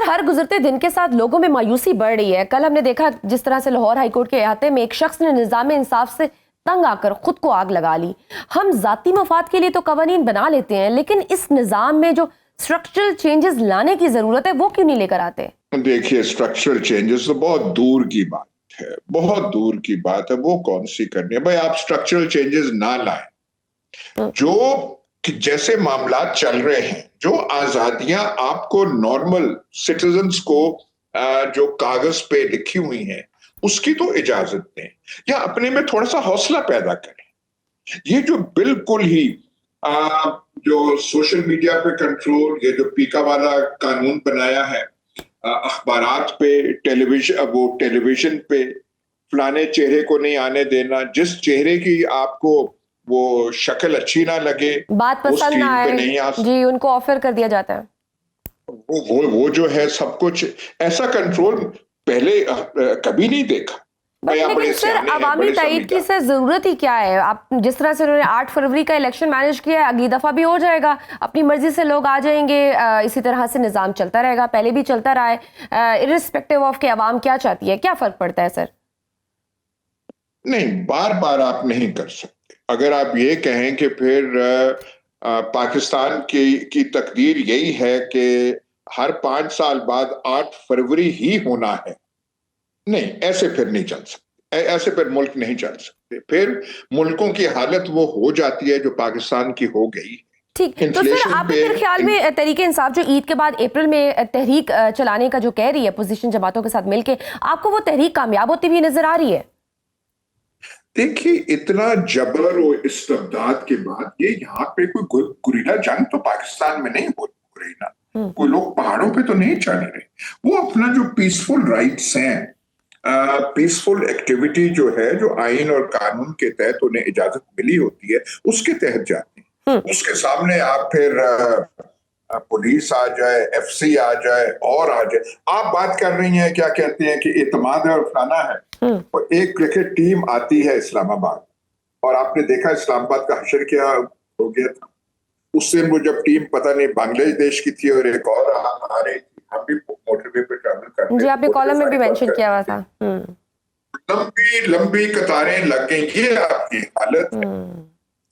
Sir, हर गुजरते दिन के साथ लोगों में मायूसी बढ़ रही है। कल हमने देखा जिस तरह से लाहौर हाईकोर्ट के अहाते में एक शख्स ने निज़ाम इंसाफ से तंग आकर खुद को आग लगा ली। हम जाती मफाद के लिए तो कवानीन बना लेते हैं, लेकिन इस निज़ाम में जो स्ट्रक्चरल चेंजेस लाने की जरूरत है वो क्यों नहीं लेकर आते? देखिए, स्ट्रक्चरल चेंजेस तो बहुत दूर की बात है, बहुत दूर की बात है। वो कौन सी करनी है भाई? आप स्ट्रक्चरल चेंजेस ना लाएं। जो जैसे मामला चल रहे हैं, जो आजादियां आपको नॉर्मल सिटीजन्स को जो कागज पे लिखी हुई हैं, उसकी तो इजाजत दें, या अपने में थोड़ा सा हौसला पैदा करें। ये जो बिल्कुल ही जो सोशल मीडिया पे कंट्रोल, ये जो पीका वाला कानून बनाया है, अखबारात पे, टेलीविजन पे फलाने चेहरे को नहीं आने देना, जिस चेहरे की आपको वो शक्ल अच्छी ना लगे, बात पसंद ना आए, नहीं जी, उनको ऑफर कर दिया जाता है। वो जो है सब कुछ ऐसा कंट्रोल पहले कभी नहीं देखा। लेकिन सर, अवामी ताईद की सर जरूरत ही क्या है? आप जिस तरह से उन्होंने 8 फरवरी का इलेक्शन मैनेज किया है, अगली दफा भी हो जाएगा, अपनी मर्जी से लोग आ जाएंगे, इसी तरह से निजाम चलता रहेगा, पहले भी चलता रहा है। इर्रिस्पेक्टिव ऑफ के अवाम क्या चाहती है, क्या फर्क पड़ता है सर? नहीं, बार बार आप नहीं कर सकते। अगर आप ये कहें कि फिर पाकिस्तान की तकदीर यही है कि हर 5 साल बाद 8 फरवरी ही होना है, नहीं, ऐसे फिर नहीं चल सकते, ऐसे फिर मुल्क नहीं चल सकते। फिर मुल्कों की हालत वो हो जाती है जो पाकिस्तान की हो गई। ठीक, तो सर आपके फिर ख्याल में तहरीक इंसाफ जो ईद के बाद अप्रैल में तहरीक चलाने का जो कह रही है अपोजिशन जमातों के साथ मिलके, आपको वो तहरीक कामयाब होती हुई नजर आ रही है? देखिए, इतना जबर और इस्तेबदाद के बाद ये यहाँ पे कोई गुरिल्ला जंग तो पाकिस्तान में नहीं हो रही ना। कोई लोग पहाड़ों पे तो नहीं चढ़ रहे, वो अपना जो पीसफुल राइट्स हैं, पीसफुल एक्टिविटी जो है, जो आइन और कानून के तहत उन्हें इजाजत मिली होती है, उसके तहत जाते हैं। उसके सामने आप फिर पुलिस आ जाए, एफसी आ जाए और आ जाए। आप बात कर रही हैं, क्या कहते हैं कि एतमाद और फलाना है, और एक क्रिकेट टीम आती है इस्लामाबाद, और आपने देखा इस्लामाबाद का हशर क्या हो गया था। उससे वो जब टीम पता नहीं बांग्लादेश की थी और एक और आ रही थी, हम भी मोटरवे पे ट्रैवल करते जी, आपने कॉलम में भी मेंशन किया हुआ था। लंबी लंबी कतारें लग गई। ये आपकी हालत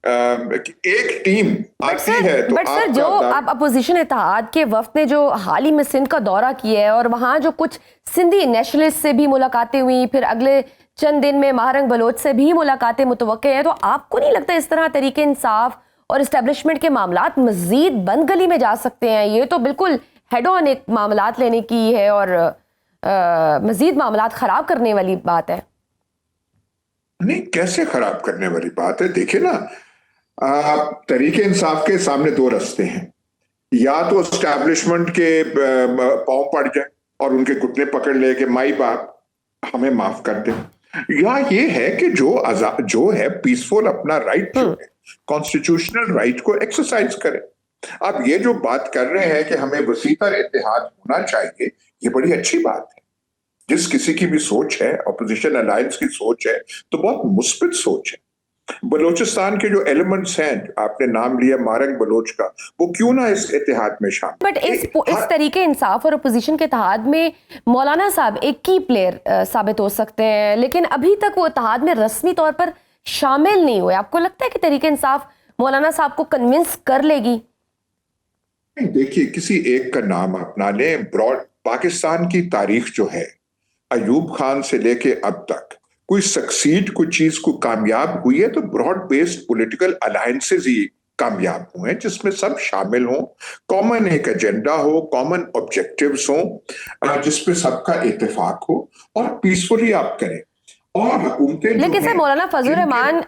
एक टीम आती है तो बट सर, जो अब अपोजिशन इत्तेहाद के वफ्द ने जो हाल ही में सिंध का दौरा किया है और वहां जो कुछ सिंधी नेशनलिस्ट से भी मुलाकातें हुई, फिर अगले चंद दिन में महारंग बलोच से भी मुलाकातें मुतवक्के हैं, तो आपको नहीं लगता इस तरह तरीके इंसाफ और एस्टेब्लिशमेंट के मामलात मजीद बंद गली में जा सकते हैं? ये तो बिल्कुल हेड ऑन एक मामलात लेने की है और मजीद मामलात खराब करने वाली बात है। नहीं, कैसे खराब करने वाली बात है? देखिए ना, तरीके इंसाफ के सामने 2 रास्ते हैं। या तो एस्टैब्लिशमेंट के पांव पड़ जाए और उनके घुटने पकड़ ले कि माई बाप हमें माफ कर दे, या ये है कि जो है पीसफुल अपना राइट, जो है कॉन्स्टिट्यूशनल राइट को एक्सरसाइज करे। अब ये जो बात कर रहे हैं कि हमें वसीतर इत्तेहाद होना चाहिए, ये बड़ी अच्छी बात है। जिस किसी की भी सोच है, अपोजिशन अलायंस की सोच है, तो बहुत मुस्बित सोच है। बलोचिस्तान के जो एलिमेंट्स हैं, आपने नाम लिया महारंग बलोच का, वो क्यों ना इस इत्तेहाद में शामिल? बट इस तरीके इंसाफ और अपोजिशन के इत्तेहाद में मौलाना साहब एक की प्लेयर साबित हो सकते हैं, लेकिन अभी तक वो इत्तेहाद में रस्मी तौर पर शामिल नहीं हुए। आपको लगता है कि तरीके इंसाफ मौलाना साहब को कन्विंस कर लेगी? देखिए, किसी एक का नाम अपना ले, ब्रॉड पाकिस्तान की तारीख जो है, अयूब खान से लेके अब तक कोई सक्सीड, कोई चीज को कामयाब हुई है तो ब्रॉड बेस्ड पॉलिटिकल अलायंसेस ही कामयाब हुए हैं, जिसमें सब शामिल हों, कॉमन एक एजेंडा हो, कॉमन ऑब्जेक्टिव्स हों, जिसपे सबका इत्तेफाक हो और पीसफुली आप करें। और लेकिन सर, मौलाना फजल रहमान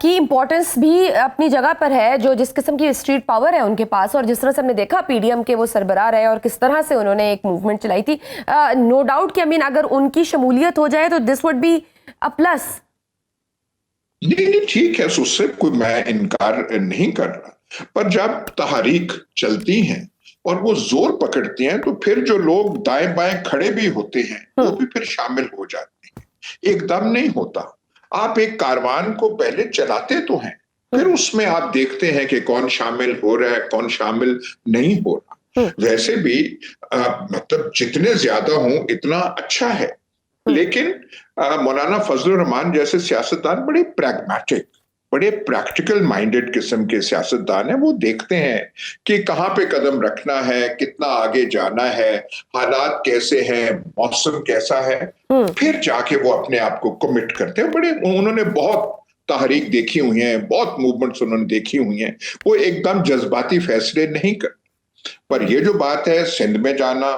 की इंपॉर्टेंस भी अपनी जगह पर है, जो जिस किस्म की स्ट्रीट पावर है उनके पास, और जिस तरह से हमने देखा पीडीएम के वो सरबराह रहे और किस तरह से उन्होंने एक मूवमेंट चलाई थी, नो डाउट कि अगर उनकी शमूलियत हो जाए तो this would be a plus. नहीं, ठीक है, उससे कोई मैं इनकार नहीं कर रहा, पर जब तहरीक चलती हैं और वो जोर पकड़ती हैं तो फिर जो लोग दाएं बाएं खड़े भी होते हैं वो भी फिर शामिल हो जाते हैं। एकदम नहीं होता। आप एक कारवान को पहले चलाते तो हैं, फिर उसमें आप देखते हैं कि कौन शामिल हो रहा है, कौन शामिल नहीं हो रहा। वैसे भी मतलब जितने ज्यादा हों इतना अच्छा है, लेकिन मौलाना फजलुर रहमान जैसे सियासतदान बड़े प्रैग्मेटिक, बड़े प्रैक्टिकल माइंडेड किस्म के सियासतदान हैं। वो देखते हैं कि कहाँ पे कदम रखना है, कितना आगे जाना है, हालात कैसे हैं, मौसम कैसा है, फिर जाके वो अपने आप को कमिट करते हैं। बड़े उन्होंने बहुत तहरीक देखी हुई है, बहुत मूवमेंट्स उन्होंने देखी हुई हैं। वो एकदम जज्बाती फैसले नहीं कर, पर ये जो बात है सिंध में जाना,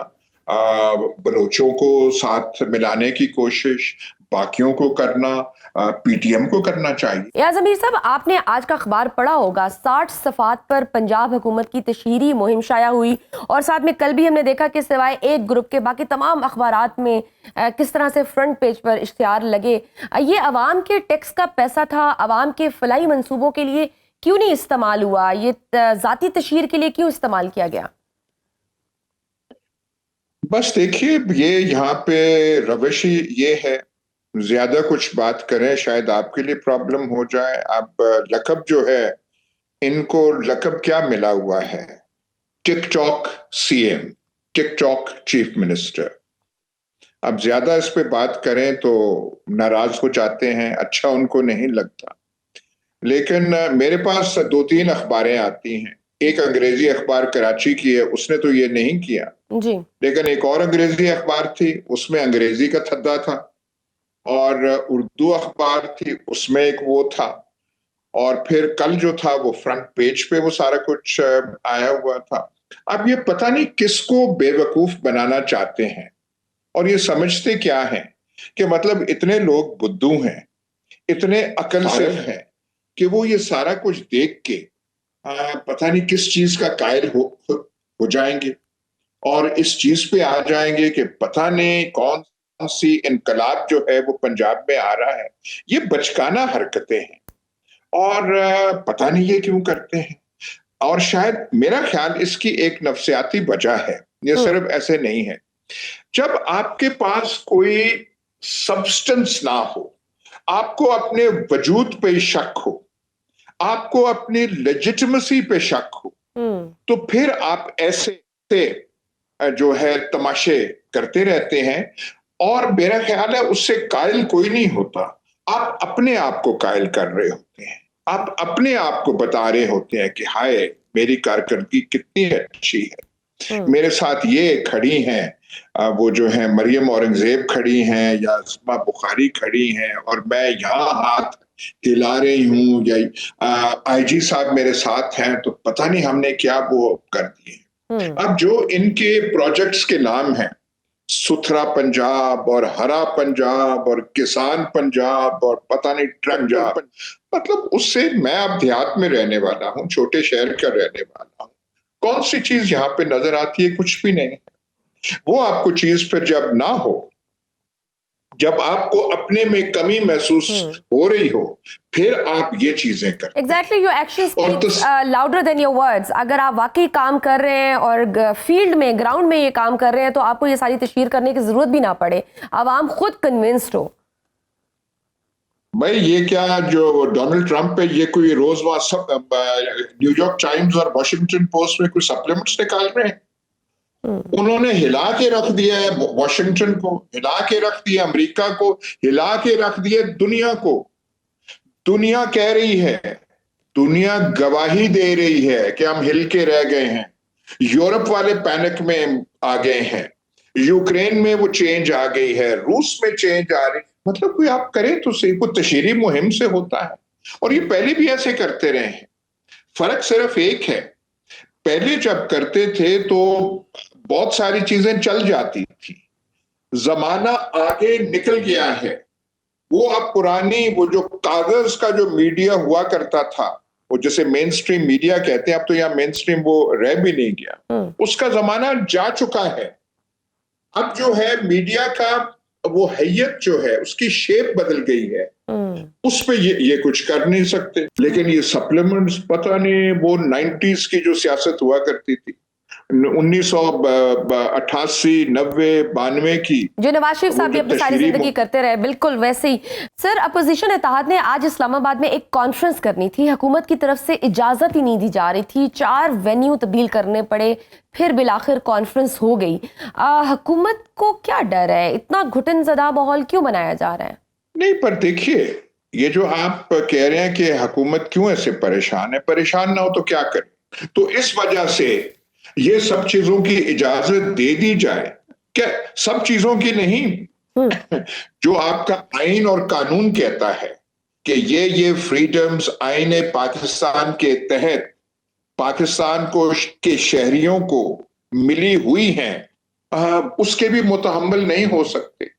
बलोचों को साथ मिलाने की कोशिश, बाकियों को करना, पीटीएम को करना चाहिए। या ज़मीर साहब, आपने आज का अखबार पढ़ा होगा, 60 सफ़ात पर पंजाब हुकूमत की तशहीरी मुहिम शाया हुई, और साथ में कल भी हमने देखा कि सिवाय एक ग्रुप के बाकी तमाम अखबारात में किस तरह से फ्रंट पेज पर इश्तिहार लगे। ये अवाम के टैक्स का पैसा था, अवाम के फलाई मंसूबों के लिए क्यों नहीं इस्तेमाल हुआ? ये ज़ाती तशहीर के लिए क्यों इस्तेमाल किया गया? बस देखिए, ये यहाँ पे रवश ही ये है, ज्यादा कुछ बात करें शायद आपके लिए प्रॉब्लम हो जाए। अब लकब जो है, इनको लकब क्या मिला हुआ है? TikTok CM, TikTok chief minister. अब ज्यादा इस पे बात करें तो नाराज हो जाते हैं, अच्छा उनको नहीं लगता। लेकिन मेरे पास 2-3 अखबारें आती हैं। एक अंग्रेजी अखबार कराची की है, उसने तो ये नहीं किया जी। लेकिन एक और अंग्रेजी अखबार थी, उसमें अंग्रेजी का थद्दा था, और उर्दू अखबार थी, उसमें एक वो था, और फिर कल जो था वो फ्रंट पेज पे वो सारा कुछ आया हुआ था। अब ये पता नहीं किसको बेवकूफ बनाना चाहते हैं, और ये समझते क्या है कि मतलब इतने लोग बुद्धू हैं, इतने अक्लसिफ हैं कि वो ये सारा कुछ देख के पता नहीं किस चीज का कायल हो जाएंगे, और इस चीज पे आ जाएंगे कि पता नहीं कौन सी इनकलाब जो है वो पंजाब में आ रहा है। ये बचकाना हरकतें हैं, और पता नहीं ये क्यों करते हैं। और शायद मेरा ख्याल इसकी एक नफ्सियाती वजह है, ये सिर्फ ऐसे नहीं है। जब आपके पास कोई सब्सटेंस ना हो, आपको अपने वजूद पे शक हो, आपको अपनी लेजिटिमेसी पे शक हो, तो फिर आप ऐसे जो है तमाशे करते रहते हैं, और मेरा ख्याल है उससे कायल कोई नहीं होता। आप अपने आप को कायल कर रहे होते हैं, आप अपने आप को बता रहे होते हैं कि हाय मेरी कारकर्दगी कितनी अच्छी है, मेरे साथ ये खड़ी हैं, वो जो है मरियम औरंगजेब खड़ी हैं या अस्मा बुखारी खड़ी हैं, और मैं यहाँ हाथ हिला रही हूँ, या आईजी साहब मेरे साथ हैं, तो पता नहीं हमने क्या वो कर दिए। अब जो इनके प्रोजेक्ट्स के नाम हैं, सुथरा पंजाब और हरा पंजाब और किसान पंजाब और पता नहीं ट्रक पंजाब, मतलब उससे मैं अब देहात में रहने वाला हूँ, छोटे शहर का रहने वाला हूँ, कौन सी चीज यहाँ पे नजर आती है? कुछ भी नहीं। वो आपको चीज फिर जब ना हो, जब आपको अपने में कमी महसूस हो रही हो, फिर आप ये चीजें करते हैं। Exactly, your actions speak louder than your words. अगर आप वाकई काम कर रहे हैं और फील्ड में, ग्राउंड में ये काम कर रहे हैं, तो आपको ये सारी तशहीर करने की जरूरत भी ना पड़े, आवाम खुद कन्विंस्ड हो। भाई ये क्या जो डोनाल्ड ट्रंप पे ये कोई रोज न्यूयॉर्क टाइम्स और वॉशिंगटन पोस्ट में कोई सप्लीमेंट्स निकाल रहे हैं? उन्होंने हिला के रख दिया है वॉशिंगटन को, हिला के रख दिया अमेरिका को, हिला के रख दिया दुनिया को। दुनिया कह रही है, दुनिया गवाही दे रही है कि हम हिल के रह गए हैं। यूरोप वाले पैनिक में आ गए हैं, यूक्रेन में वो चेंज आ गई है, रूस में चेंज आ रही, मतलब कोई आप करें तो सही, कोई तशहीरी मुहिम से होता है, और ये पहले भी ऐसे करते रहे हैं। फर्क सिर्फ एक है, पहले जब करते थे तो बहुत सारी चीजें चल जाती थी, जमाना आगे निकल गया है। वो अब पुरानी वो जो कागज का जो मीडिया हुआ करता था, वो जैसे मेन स्ट्रीम मीडिया कहते हैं, अब तो यहाँ मेन स्ट्रीम वो रह भी नहीं गया, उसका जमाना जा चुका है। अब जो है मीडिया का वो हैयत जो है उसकी शेप बदल गई है, उस पे ये कुछ कर नहीं सकते। लेकिन ये सप्लीमेंट्स, पता नहीं वो 90s की जो सियासत हुआ करती थी, 1988, 90, 92 की, जो नवाज शरीफ साहब भी वो जो अपनी सारी तशरीह जिंदगी करते रहे, बिल्कुल वैसे ही। सर, अपोजिशन इत्तेहाद ने आज इस्लामाबाद में एक कॉन्फ्रेंस करनी थी, हुकूमत की तरफ से इजाजत ही नहीं दी जा रही थी, 4 वेन्यू तब्दील करने पड़े, फिर बिलाखिर कॉन्फ्रेंस हो गई। हुकूमत को क्या डर है, इतना घुटनज़दा माहौल क्यों बनाया जा रहा है? नहीं, पर देखिए, ये जो आप कह रहे हैं कि हुकूमत क्यों ऐसे परेशान है, परेशान ना हो तो क्या करे। तो इस वजह से ये सब चीजों की इजाजत दे दी जाए, क्या सब चीजों की नहीं, जो आपका आइन और कानून कहता है कि ये फ्रीडम्स आईने पाकिस्तान के तहत पाकिस्तान को के शहरियों को मिली हुई हैं, उसके भी मुतहम्मिल नहीं हो सकते।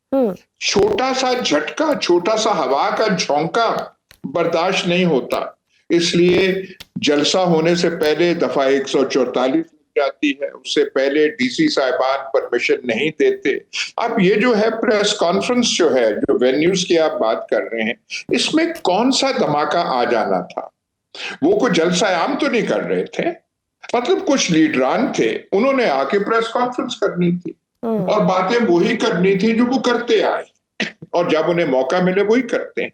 छोटा सा झटका, छोटा सा हवा का झोंका बर्दाश्त नहीं होता, इसलिए जलसा होने से पहले दफा 144 जाती है, उससे पहले डीसी साहिबान परमिशन नहीं देते। अब ये जो है प्रेस कॉन्फ्रेंस जो है, जो वेन्यूज की आप बात कर रहे हैं, इसमें कौन सा धमाका आ जाना था? वो कोई जलसा आम तो नहीं कर रहे थे, मतलब कुछ लीडरान थे, उन्होंने आके प्रेस कॉन्फ्रेंस करनी थी और बातें वही करनी थी जो वो करते आए, और जब उन्हें मौका मिले वही करते हैं।